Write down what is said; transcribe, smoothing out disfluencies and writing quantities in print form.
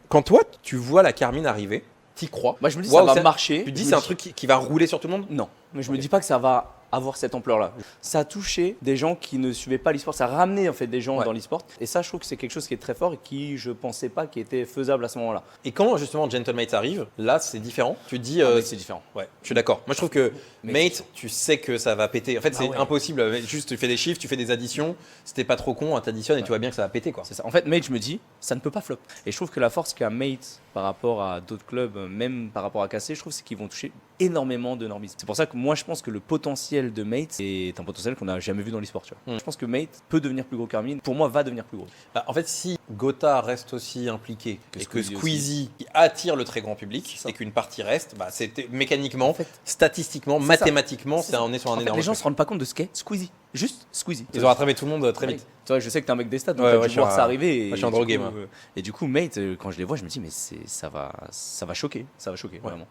Quand toi, tu vois la Carmine arriver, t'y crois. Moi, je me dis, Waouh, ça va marcher. Tu te dis, Je me c'est un dis- truc qui va rouler sur tout le monde? Non, mais je me Ok. dis pas que ça va avoir cette ampleur-là. Ça a touché des gens qui ne suivaient pas l'e-sport, ça a ramené en fait des gens Ouais. dans l'e-sport. Et ça, je trouve que c'est quelque chose qui est très fort et qui, je pensais pas, qui était faisable à ce moment-là. Et quand justement Gentlemates arrive, là, c'est différent. Tu te dis, Mais c'est différent. ouais, je suis d'accord. Moi, je trouve que Mais Mate, tu sais que ça va péter. En fait, Ah c'est ouais. impossible. Juste, tu fais des chiffres, tu fais des additions. Si t'es pas trop con, t'additionnes et tu vois bien que ça va péter, quoi. C'est ça. En fait, Mate, je me dis, ça ne peut pas flop. Et je trouve que la force qu'a Mate par rapport à d'autres clubs, même par rapport à KC, je trouve c'est qu'ils vont toucher énormément de normistes. C'est pour ça que moi, je pense que le potentiel de Mate est un potentiel qu'on n'a jamais vu dans l'e-sport. Tu vois. Je pense que Mate peut devenir plus gros qu'Armin. Pour moi, va devenir plus gros. Bah, en fait, si Gotha reste aussi impliqué Que et que Squeezie Squeezie qui attire le très grand public C'est ça. et qu'une partie reste, bah, c'est mécaniquement, En fait, statistiquement, c'est ça. mathématiquement, C'est ça. on est sur un En fait, énorme les gens truc. se rendent pas compte de ce qu'est Squeezie. Juste Squeezie. Ils ont rattrapé tout le monde très Mate, vite. tu vois, je sais que t'es un mec des stats, donc Ouais, t'as ouais, dû je suis voir un- ça arriver. moi, je suis un du drogué, coup, moi. Et du coup, Mate, quand je les vois, je me dis, mais ça va choquer. Ça va choquer, Ouais. vraiment.